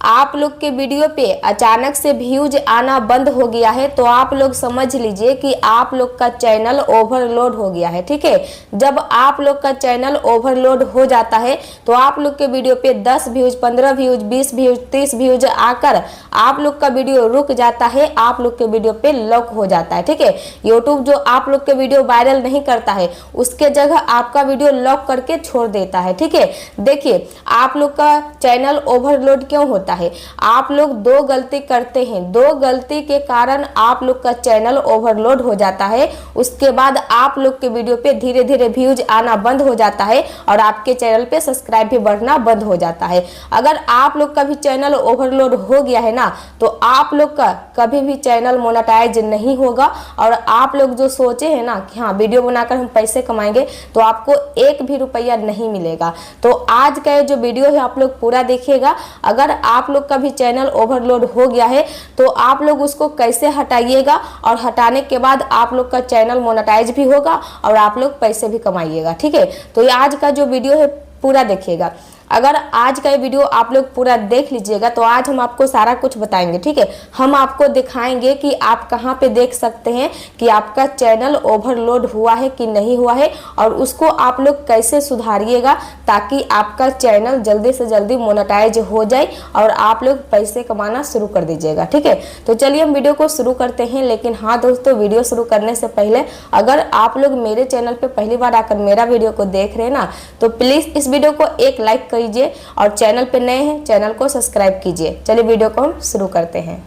आप लोग के वीडियो पे अचानक से व्यूज आना बंद हो गया है तो आप लोग समझ लीजिए कि आप लोग का चैनल ओवरलोड हो गया है। ठीक है, जब आप लोग का चैनल ओवरलोड हो जाता है तो आप लोग के वीडियो पे 10 व्यूज, 15 व्यूज, 20 व्यूज, 30 व्यूज आकर आप लोग का वीडियो रुक जाता है, आप लोग के वीडियो पे लॉक हो जाता है। ठीक है, यूट्यूब जो आप लोग के वीडियो वायरल नहीं करता है उसके जगह आपका वीडियो लॉक करके छोड़ देता है। ठीक है, देखिए आप लोग का चैनल ओवरलोड क्यों होता है, आप लोग दो गलती करते हैं, दो गलती के कारण आप लोग का चैनल ओवरलोड हो जाता है। उसके बाद आप लोग के वीडियो पे धीरे धीरे व्यूज आना बंद हो जाता है और आपके चैनल पे सब्सक्राइब भी बढ़ना बंद हो जाता है। अगर आप लोग का भी चैनल ओवरलोड हो गया है ना तो आप लोग का कभी भी चैनल मोनेटाइज नहीं होगा और आप लोग जो सोचे हैं ना कि हाँ वीडियो बनाकर हम पैसे कमाएंगे तो आपको एक भी रुपया नहीं मिलेगा। तो आज का जो वीडियो है आप लोग पूरा देखिएगा। अगर आप लोग का भी चैनल ओवरलोड हो गया है तो आप लोग उसको कैसे हटाइएगा और हटाने के बाद आप लोग का चैनल मोनेटाइज भी होगा और आप लोग पैसे भी कमाइएगा। ठीक है, तो ये आज का जो वीडियो है पूरा देखिएगा। अगर आज का ये वीडियो आप लोग पूरा देख लीजिएगा तो आज हम आपको सारा कुछ बताएंगे। ठीक है, हम आपको दिखाएंगे कि आप कहां पे देख सकते हैं कि आपका चैनल ओवरलोड हुआ है कि नहीं हुआ है और उसको आप लोग कैसे सुधारिएगा ताकि आपका चैनल जल्दी से जल्दी मोनेटाइज हो जाए और आप लोग पैसे कमाना शुरू कर दीजिएगा। ठीक है, तो चलिए हम वीडियो को शुरू करते हैं। लेकिन हाँ दोस्तों, वीडियो शुरू करने से पहले अगर आप लोग मेरे चैनल पे पहली बार आकर मेरा वीडियो को देख रहे हैं ना तो प्लीज इस वीडियो को एक लाइक कीजिए और चैनल पे नए हैं चैनल को सब्सक्राइब कीजिए। चलिए वीडियो को हम शुरू करते हैं।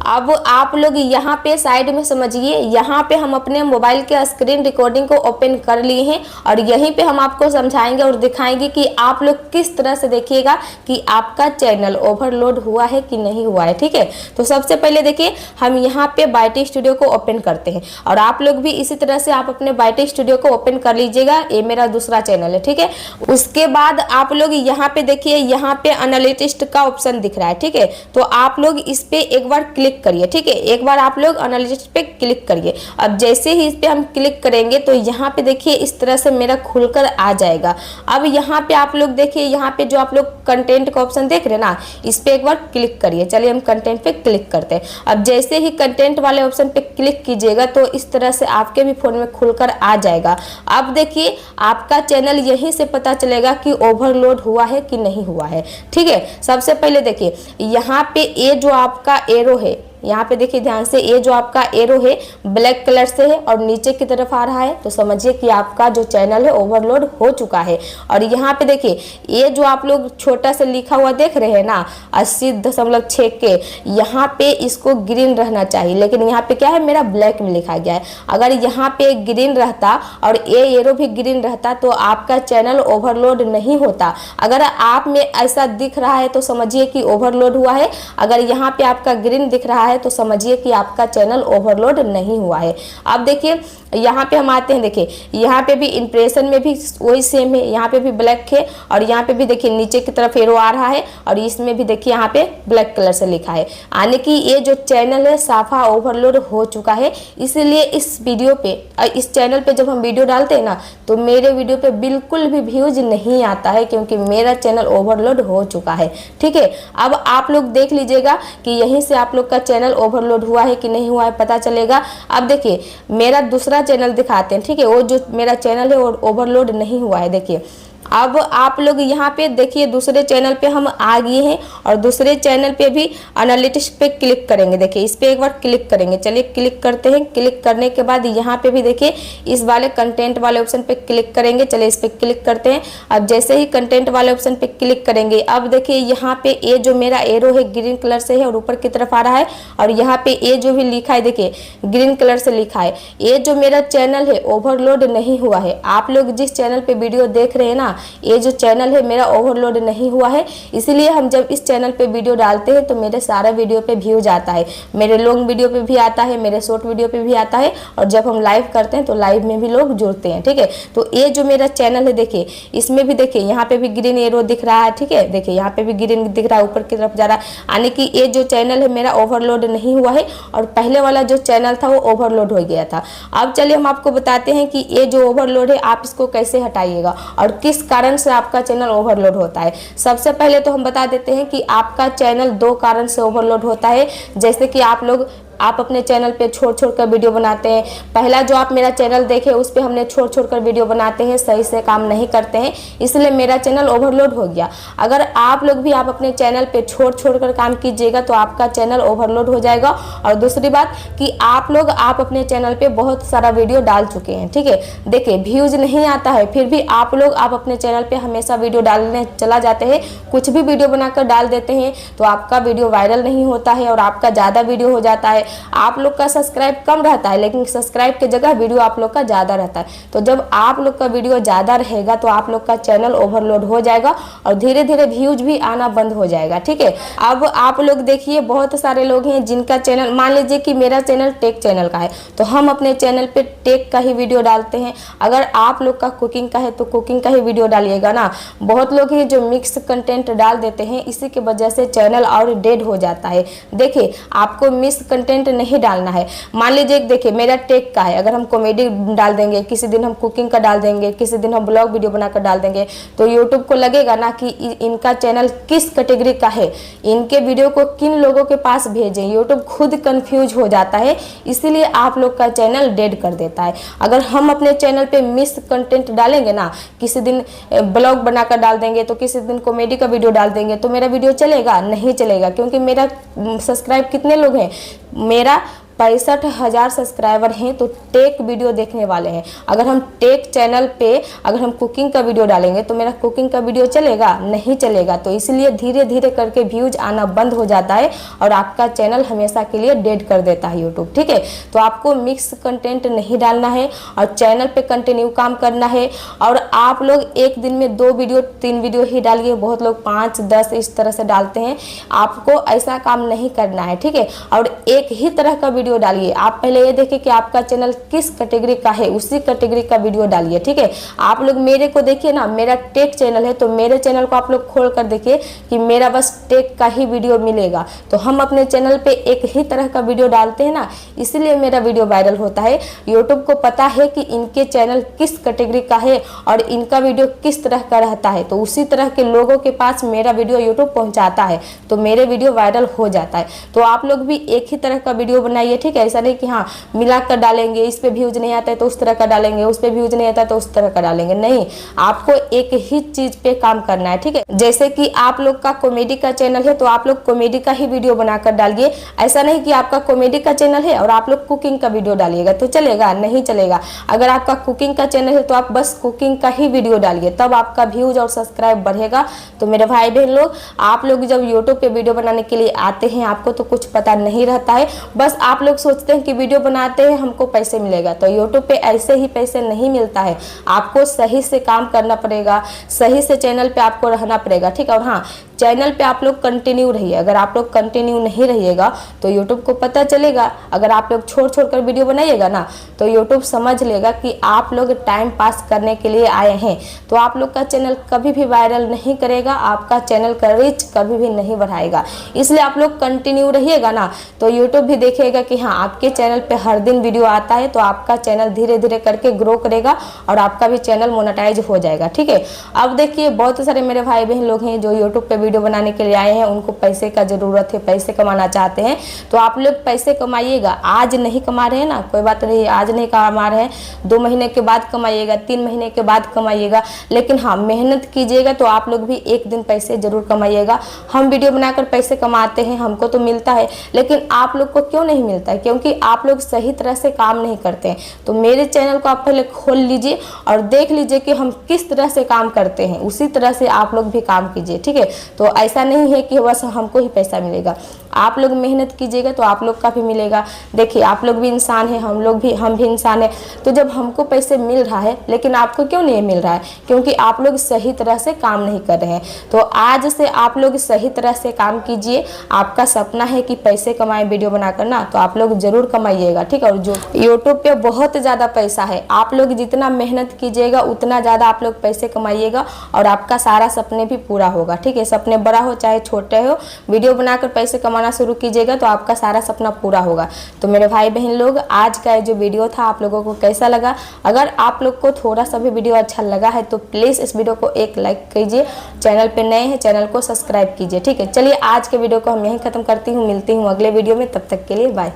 अब आप लोग यहाँ पे साइड में समझिए, यहाँ पे हम अपने मोबाइल के स्क्रीन रिकॉर्डिंग को ओपन कर लिए हैं और यहीं पे हम आपको समझाएंगे और दिखाएंगे कि आप लोग किस तरह से देखिएगा कि आपका चैनल ओवरलोड हुआ है कि नहीं हुआ है। ठीक है, तो सबसे पहले देखिए हम यहाँ पे बायटी स्टूडियो को ओपन करते हैं और आप लोग भी इसी तरह से आप अपने बायटी स्टूडियो को ओपन कर लीजिएगा। ये मेरा दूसरा चैनल है। ठीक है, उसके बाद आप लोग यहाँ पे देखिए, यहाँ पे एनालिटिस्ट का ऑप्शन दिख रहा है। ठीक है, तो आप लोग इस पे एक बार क्लिक करिए। ठीक है, एक बार आप लोग एनालिस्ट पे क्लिक करिए। अब जैसे ही इस पे हम क्लिक करेंगे तो यहाँ पे देखिए इस तरह से मेरा खुलकर आ जाएगा। अब यहाँ पे आप लोग देखिए, यहाँ पे जो आप लोग कंटेंट का ऑप्शन देख रहे हैं ना, इस पे एक बार क्लिक करिए। चलिए हम कंटेंट पे क्लिक करते हैं। अब जैसे ही कंटेंट वाले ऑप्शन पे क्लिक कीजिएगा तो इस तरह से आपके भी फोन में खुलकर आ जाएगा। अब देखिए आपका चैनल यहीं से पता चलेगा कि ओवरलोड हुआ है कि नहीं हुआ है। ठीक है, सबसे पहले देखिए यहाँ पे ये जो आपका एरो है, यहाँ पे देखिए ध्यान से, ये जो आपका एरो है ब्लैक कलर से है और नीचे की तरफ आ रहा है तो समझिए कि आपका जो चैनल है ओवरलोड हो चुका है। और यहाँ पे देखिए ये जो आप लोग छोटा सा लिखा हुआ देख रहे हैं ना 80.6 के, यहाँ पे इसको ग्रीन रहना चाहिए, लेकिन यहाँ पे क्या है मेरा ब्लैक में लिखा गया है। अगर यहाँ पे ग्रीन रहता और ये एरो भी ग्रीन रहता तो आपका चैनल ओवरलोड नहीं होता। अगर आप में ऐसा दिख रहा है तो समझिए कि ओवरलोड हुआ है, अगर यहाँ पे आपका ग्रीन दिख रहा है तो समझिए कि आपका चैनल ओवरलोड नहीं हुआ है। अब देखिए यहाँ पे हम आते हैं, देखिए यहाँ पे भी इंप्रेशन में भी वही सेम है, यहाँ पे भी ब्लैक है और यहाँ पे भी देखिए नीचे की तरफ एरो आ रहा है और इसमें भी देखिए यहाँ पे ब्लैक कलर से लिखा है, यानी कि ये जो चैनल है साफा ओवरलोड हो चुका है। इसीलिए इस वीडियो पे, इस चैनल पे जब हम वीडियो डालते हैं ना तो मेरे वीडियो पे बिल्कुल भी व्यूज नहीं आता है क्योंकि मेरा चैनल ओवरलोड हो चुका है। ठीक है, अब आप लोग देख लीजिएगा कि यहीं से आप लोग का चैनल ओवरलोड हुआ है कि नहीं हुआ है पता चलेगा। अब देखिए मेरा दूसरा चैनल दिखाते हैं। ठीक है, वो जो मेरा चैनल है वो ओवरलोड नहीं हुआ है। देखिए अब आप लोग यहाँ पे देखिए दूसरे चैनल पे हम आ गए हैं और दूसरे चैनल पे भी एनालिटिक्स पे क्लिक करेंगे। देखिए इस पे एक बार क्लिक करेंगे। चलिए क्लिक करते हैं। क्लिक करने के बाद यहाँ पे भी देखिए इस वाले कंटेंट वाले ऑप्शन पे क्लिक करेंगे। चलिए इस पे क्लिक करते हैं। अब जैसे ही कंटेंट वाले ऑप्शन पे क्लिक करेंगे, अब देखिए यहाँ पे ये जो मेरा एरो है ग्रीन कलर से है और ऊपर की तरफ आ रहा है और यहाँ पे ये जो भी लिखा है देखिए ग्रीन कलर से लिखा है, ये जो मेरा चैनल है ओवरलोड नहीं हुआ है। आप लोग जिस चैनल पे वीडियो देख रहे हैं ना, ये जो चैनल है मेरा ओवरलोड नहीं हुआ है। इसीलिए हम जब इस चैनल पे वीडियो डालते हैं तो मेरे सारा वीडियो पे व्यूज आता है, मेरे लॉन्ग वीडियो पे भी आता है, मेरे शॉर्ट वीडियो पे भी आता है और जब हम लाइव करते हैं तो लाइव में भी लोग जुड़ते हैं। ठीक है, तो ये जो मेरा चैनल है देखिए इसमें भी देखिए यहाँ पे भी ग्रीन एरो दिख रहा है। ठीक है, देखिए यहाँ पे भी ग्रीन दिख रहा है, ऊपर की तरफ जा रहा है, यानी कि ये जो चैनल है मेरा ओवरलोड नहीं हुआ है और पहले वाला जो चैनल था वो ओवरलोड हो गया था। अब चलिए हम आपको बताते हैं कि ये जो ओवरलोड है आप इसको कैसे हटाइएगा और किस किस कारण से आपका चैनल ओवरलोड होता है। सबसे पहले तो हम बता देते हैं कि आपका चैनल 2 कारण से ओवरलोड होता है। जैसे कि आप अपने चैनल पे छोड़ कर वीडियो बनाते हैं। पहला जो आप मेरा चैनल देखे उस पे हमने छोड़ कर वीडियो बनाते हैं, सही से काम नहीं करते हैं, इसलिए मेरा चैनल ओवरलोड हो गया। अगर आप लोग भी आप अपने चैनल पे छोड़ कर काम कीजिएगा तो आपका चैनल ओवरलोड हो जाएगा। और दूसरी बात कि आप अपने चैनल पे बहुत सारा वीडियो डाल चुके हैं, ठीक है। देखिए व्यूज नहीं आता है, फिर भी आप अपने चैनल पे हमेशा वीडियो डालने चला जाते हैं, कुछ भी वीडियो बनाकर डाल देते हैं, तो आपका वीडियो वायरल नहीं होता है और आपका ज़्यादा वीडियो हो जाता है। आप लोग का सब्सक्राइब कम रहता है, लेकिन सब्सक्राइब की जगह वीडियो आप लोग का ज़्यादा रहता है। तो जब आप लोग का वीडियो ज़्यादा रहेगा तो आप लोग का चैनल ओवरलोड हो जाएगा और धीरे धीरे व्यूज भी आना बंद हो जाएगा, ठीक है। अब आप लोग देखिए बहुत सारे लोग हैं जिनका चैनल, मान लीजिए कि मेरा चैनल टेक चैनल का है, तो हम अपने चैनल पे टेक का ही वीडियो डालते हैं। अगर आप लोग का कुकिंग का है तो कुकिंग का ही वीडियो डालिएगा ना। बहुत लोग हैं जो मिक्स कंटेंट डाल देते हैं, इसी की वजह से चैनल और डेड हो जाता है। देखिए आपको मिक्स कंटेंट नहीं डालना है। मान लीजिए देखिए मेरा टेक का है, अगर हम कॉमेडी डाल देंगे, किसी दिन हम कुकिंग का डाल देंगे, किसी दिन हम ब्लॉग वीडियो बनाकर डाल देंगे, तो यूट्यूब को लगेगा ना कि इनका चैनल किस कैटेगरी का है, इनके वीडियो को किन लोगों के पास भेजें। यूट्यूब खुद कंफ्यूज हो जाता है, इसीलिए आप लोग का चैनल डेड कर देता है। अगर हम अपने चैनल पे मिस कंटेंट डालेंगे ना, किसी दिन ब्लॉग बनाकर डाल देंगे तो किसी दिन कॉमेडी का वीडियो डाल देंगे, तो मेरा वीडियो चलेगा? नहीं चलेगा, क्योंकि मेरा सब्सक्राइब कितने लोग हैं, मेरा 65,000 सब्सक्राइबर हैं, तो टेक वीडियो देखने वाले हैं। अगर हम टेक चैनल पे अगर हम कुकिंग का वीडियो डालेंगे तो मेरा कुकिंग का वीडियो चलेगा? नहीं चलेगा। तो इसलिए धीरे धीरे करके व्यूज आना बंद हो जाता है और आपका चैनल हमेशा के लिए डेड कर देता है यूट्यूब, ठीक है। तो आपको मिक्स कंटेंट नहीं डालना है और चैनल पे कंटिन्यू काम करना है। और आप लोग एक दिन में 2 वीडियो 3 वीडियो ही डालिए, बहुत लोग 5 10 इस तरह से डालते हैं। आपको ऐसा काम नहीं करना है, ठीक है। और एक ही तरह का वीडियो डालिए। आप पहले ये देखिए कि आपका चैनल किस कैटेगरी का है, उसी कैटेगरी का वीडियो डालिए, ठीक है। आप लोग मेरे को देखिए ना, मेरा टेक चैनल है, तो मेरे चैनल को आप लोग खोल कर देखिए कि मेरा बस टेक का ही वीडियो मिलेगा। तो हम अपने चैनल पे एक ही तरह का वीडियो डालते हैं ना, इसलिए मेरा वीडियो वायरल होता है। यूट्यूब को पता है कि इनके चैनल किस कैटेगरी का है और इनका वीडियो किस तरह का रहता है, तो उसी तरह के लोगों के पास मेरा वीडियो यूट्यूब पहुंचाता है, तो मेरे वीडियो वायरल हो जाता है। तो आप लोग भी एक ही तरह का वीडियो बनाइए, ठीक है। ऐसा नहीं कि हाँ मिला कर डालेंगे, इस पे व्यूज नहीं आता है तो उस तरह का डालेंगे, उस पे व्यूज नहीं आता है तो उस तरह का डालेंगे, नहीं। आपको एक ही चीज पे काम करना है, ठीक है। जैसे कि आप लोग का कॉमेडी का चैनल है तो आप लोग कॉमेडी का ही वीडियो बनाकर डालिए। ऐसा नहीं कि आपका कॉमेडी का चैनल है और आप लोग कुकिंग का वीडियो डालिएगा, तो चलेगा? नहीं चलेगा। अगर आपका कुकिंग का चैनल है तो आप बस कुकिंग का ही वीडियो डालिए, तब आपका व्यूज और सब्सक्राइब बढ़ेगा। तो मेरे भाई बहन लोग, आप लोग जब यूट्यूब पे वीडियो बनाने के लिए आते हैं, आपको तो कुछ पता नहीं रहता है, बस आप लोग सोचते हैं कि वीडियो बनाते हैं हमको पैसे मिलेगा, तो यूट्यूब पे ऐसे ही पैसे नहीं मिलता है। आपको सही से काम करना पड़ेगा, सही से चैनल पे आपको रहना पड़ेगा, ठीक है। और हाँ, चैनल पे आप लोग कंटिन्यू रहिए। अगर आप लोग कंटिन्यू नहीं रहिएगा तो यूट्यूब को पता चलेगा। अगर आप लोग छोड़ कर वीडियो बनाइएगा ना, तो यूट्यूब समझ लेगा कि आप लोग टाइम पास करने के लिए आए हैं, तो आप लोग का चैनल कभी भी वायरल नहीं करेगा, आपका चैनल का रीच कभी भी नहीं बढ़ाएगा। इसलिए आप लोग कंटिन्यू रहिएगा ना, तो यूट्यूब भी देखेगा कि हाँ आपके चैनल पे हर दिन वीडियो आता है, तो आपका चैनल धीरे धीरे करके ग्रो करेगा और आपका भी चैनल मोनेटाइज हो जाएगा, ठीक है। अब देखिए बहुत सारे मेरे भाई बहन लोग हैं जो यूट्यूब पे वीडियो बनाने के लिए आए हैं, उनको पैसे का जरूरत है, पैसे कमाना चाहते हैं, तो आप लोग पैसे कमाइएगा। आज नहीं कमा रहे हैं ना, कोई बात नहीं, आज नहीं कमा रहे हैं, 2 महीने के बाद कमाइएगा, 3 महीने के बाद कमाइएगा, लेकिन हाँ मेहनत कीजिएगा तो आप लोग भी एक दिन पैसे जरूर कमाइएगा। हम वीडियो बनाकर पैसे कमाते हैं, हमको तो मिलता है, लेकिन आप लोग को क्यों नहीं मिलता है? क्योंकि आप लोग सही तरह से काम नहीं करते हैं। तो मेरे चैनल को आप पहले खोल लीजिए और देख लीजिए कि हम किस तरह से काम करते हैं, उसी तरह से आप लोग भी काम कीजिए, ठीक है। तो ऐसा नहीं है कि बस हमको ही पैसा मिलेगा, आप लोग मेहनत कीजिएगा तो आप लोग का भी मिलेगा। देखिए आप लोग भी इंसान हैं, हम भी इंसान हैं, तो जब हमको पैसे मिल रहा है लेकिन आपको क्यों नहीं मिल रहा है? क्योंकि आप लोग सही तरह से काम नहीं कर रहे हैं। तो आज से आप लोग सही तरह से काम कीजिए। आपका सपना है कि पैसे कमाएं वीडियो बनाकर ना, तो आप लोग जरूर कमाइएगा, ठीक है। और जो यूट्यूब पे बहुत ज़्यादा पैसा है, आप लोग जितना मेहनत कीजिएगा उतना ज़्यादा आप लोग पैसे कमाइएगा और आपका सारा सपने भी पूरा होगा, ठीक है। सपने बड़ा हो चाहे छोटे हो, वीडियो बनाकर पैसे कमाना कमाना शुरू कीजिएगा तो आपका सारा सपना पूरा होगा। तो मेरे भाई बहन लोग, आज का जो वीडियो था आप लोगों को कैसा लगा? अगर आप लोग को थोड़ा सा भी वीडियो अच्छा लगा है तो प्लीज़ इस वीडियो को एक लाइक कीजिए। चैनल पे नए हैं, चैनल को सब्सक्राइब कीजिए। ठीक है, चलिए आज के वीडियो को हम यहीं ख़त्म करती हूँ। मिलती हूँ अगले वीडियो में, तब तक के लिए बाय।